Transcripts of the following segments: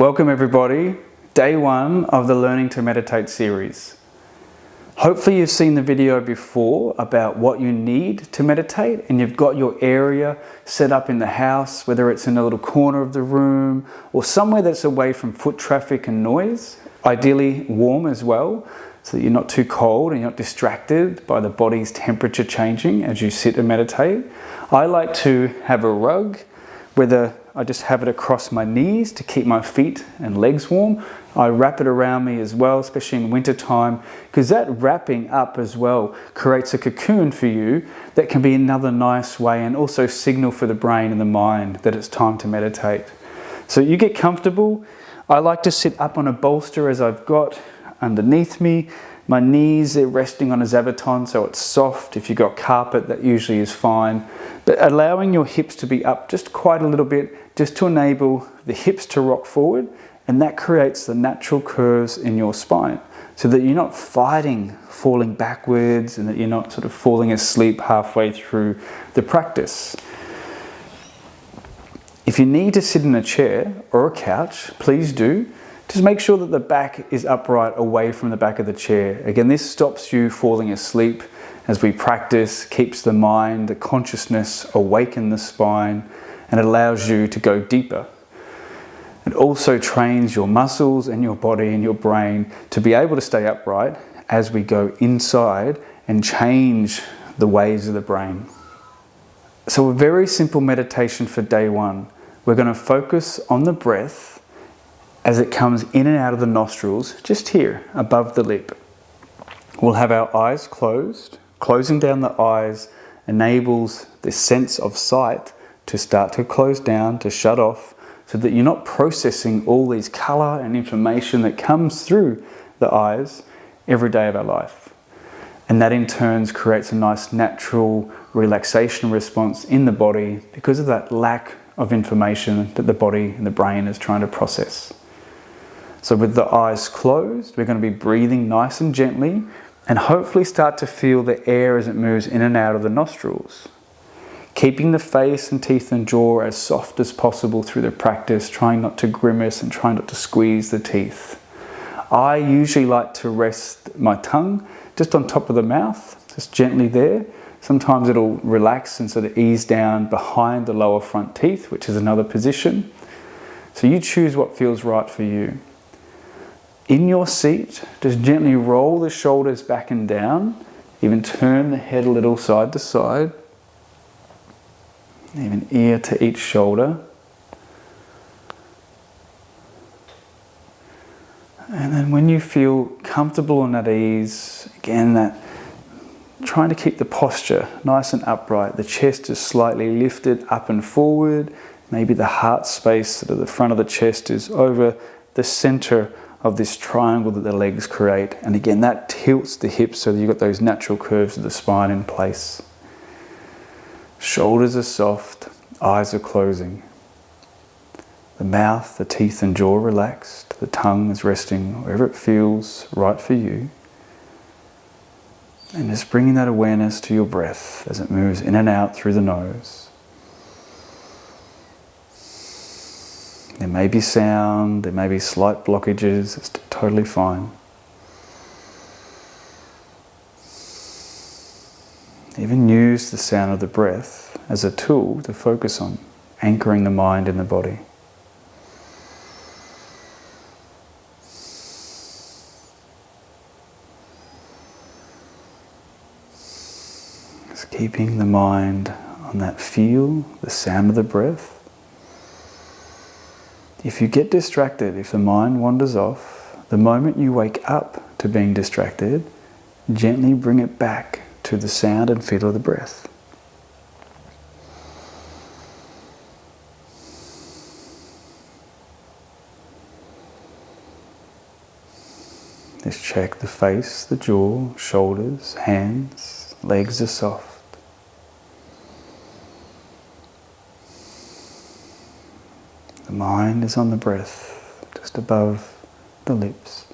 Welcome everybody, day one of the Learning to Meditate series. Hopefully you've seen the video before about what you need to meditate, and you've got your area set up in the house, whether it's in a little corner of the room or somewhere that's away from foot traffic and noise, ideally warm as well, so that you're not too cold and you're not distracted by the body's temperature changing as you sit and meditate. I like to have a rug, whether I just have it across my knees to keep my feet and legs warm. I wrap it around me as well, especially in winter time, because that wrapping up as well creates a cocoon for you that can be another nice way and also signal for the brain and the mind that it's time to meditate. So you get comfortable. I like to sit up on a bolster as I've got underneath me. My knees are resting on a zabuton, so it's soft. If you've got carpet, that usually is fine. But allowing your hips to be up just quite a little bit, just to enable the hips to rock forward, and that creates the natural curves in your spine, so that you're not fighting falling backwards and that you're not sort of falling asleep halfway through the practice. If you need to sit in a chair or a couch, please do. Just make sure that the back is upright away from the back of the chair. Again, this stops you falling asleep as we practice, keeps the mind, the consciousness awake in the spine, and allows you to go deeper. It also trains your muscles and your body and your brain to be able to stay upright as we go inside and change the ways of the brain. So a very simple meditation for day one. We're going to focus on the breath as it comes in and out of the nostrils, just here above the lip. We'll have our eyes closed. Closing down the eyes enables this sense of sight to start to close down, to shut off, so that you're not processing all these colour and information that comes through the eyes every day of our life. And that in turn creates a nice natural relaxation response in the body because of that lack of information that the body and the brain is trying to process. So with the eyes closed, we're going to be breathing nice and gently and hopefully start to feel the air as it moves in and out of the nostrils. Keeping the face and teeth and jaw as soft as possible through the practice, trying not to grimace and trying not to squeeze the teeth. I usually like to rest my tongue just on top of the mouth, just gently there. Sometimes it'll relax and sort of ease down behind the lower front teeth, which is another position. So you choose what feels right for you. In your seat, just gently roll the shoulders back and down, even turn the head a little side to side, even ear to each shoulder. And then when you feel comfortable and at ease, again, that trying to keep the posture nice and upright, the chest is slightly lifted up and forward, maybe the heart space at the front of the chest is over the center of this triangle that the legs create. And again, that tilts the hips so that you've got those natural curves of the spine in place. Shoulders are soft, eyes are closing. The mouth, the teeth and jaw relaxed. The tongue is resting wherever it feels right for you. And just bringing that awareness to your breath as it moves in and out through the nose. There may be sound, there may be slight blockages, it's totally fine. Even use the sound of the breath as a tool to focus on, anchoring the mind in the body. Just keeping the mind on that feel, the sound of the breath. If you get distracted, if the mind wanders off, the moment you wake up to being distracted, gently bring it back to the sound and feel of the breath. Just check the face, the jaw, shoulders, hands, legs are soft. The mind is on the breath, just above the lips.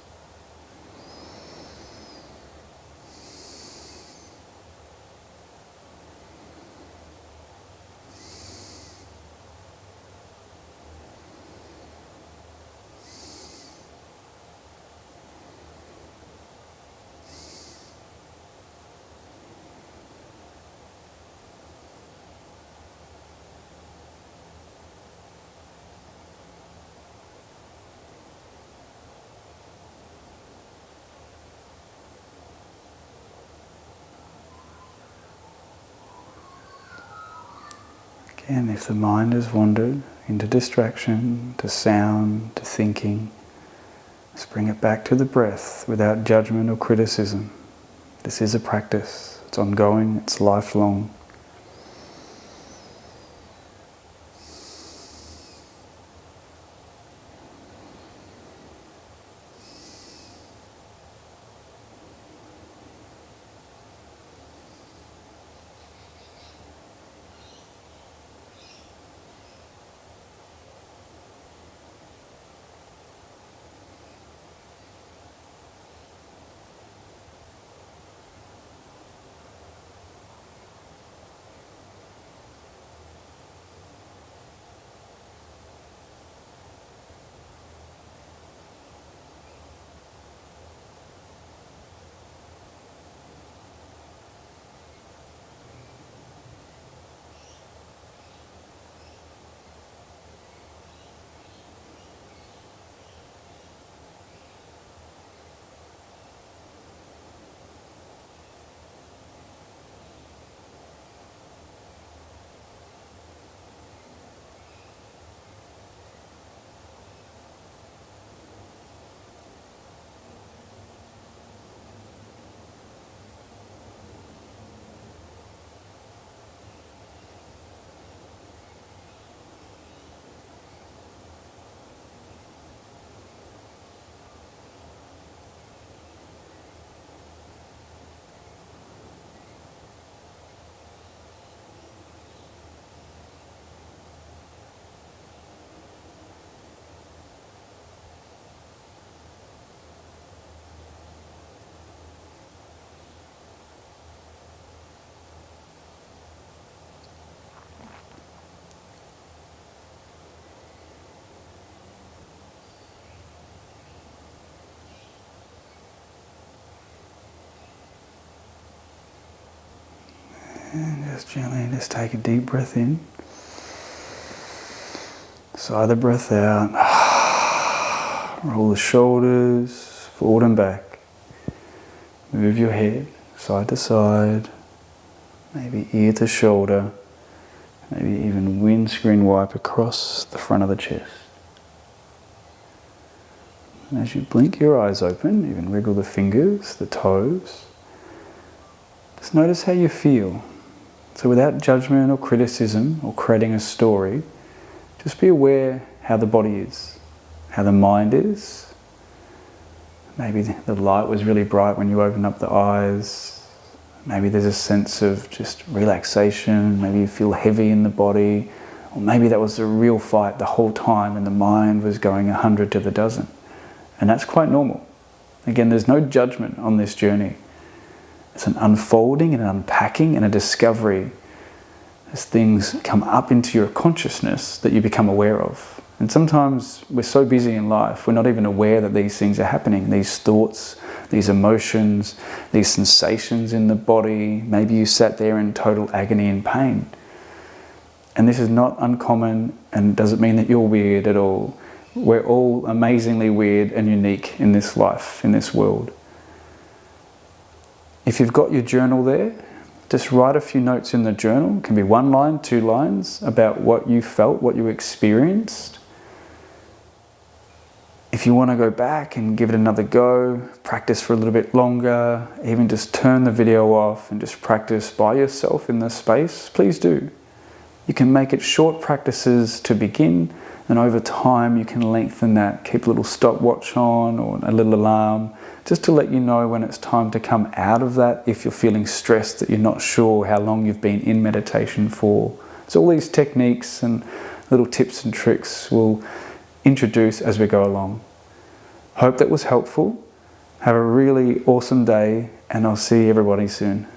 Again, if the mind has wandered into distraction, to sound, to thinking, just bring it back to the breath without judgment or criticism. This is a practice. It's ongoing, it's lifelong. And just gently just take a deep breath in. Sigh the breath out. Roll the shoulders forward and back. Move your head side to side. Maybe ear to shoulder. Maybe even windscreen wipe across the front of the chest. And as you blink your eyes open, even wiggle the fingers, the toes. Just notice how you feel. So without judgment or criticism or creating a story, just be aware how the body is, how the mind is. Maybe the light was really bright when you opened up the eyes. Maybe there's a sense of just relaxation. Maybe you feel heavy in the body. Or maybe that was a real fight the whole time and the mind was going 100 to the dozen. And that's quite normal. Again, there's no judgment on this journey. It's an unfolding and an unpacking and a discovery as things come up into your consciousness that you become aware of. And sometimes we're so busy in life, we're not even aware that these things are happening. These thoughts, these emotions, these sensations in the body. Maybe you sat there in total agony and pain. And this is not uncommon and doesn't mean that you're weird at all. We're all amazingly weird and unique in this life, in this world. If you've got your journal there, just write a few notes in the journal. It can be 1 line, 2 lines about what you felt, what you experienced. If you want to go back and give it another go, practice for a little bit longer, even just turn the video off and just practice by yourself in the space, please do. You can make it short practices to begin, and over time you can lengthen that. Keep a little stopwatch on or a little alarm, just to let you know when it's time to come out of that if you're feeling stressed that you're not sure how long you've been in meditation for. So all these techniques and little tips and tricks we'll introduce as we go along. Hope that was helpful. Have a really awesome day, and I'll see everybody soon.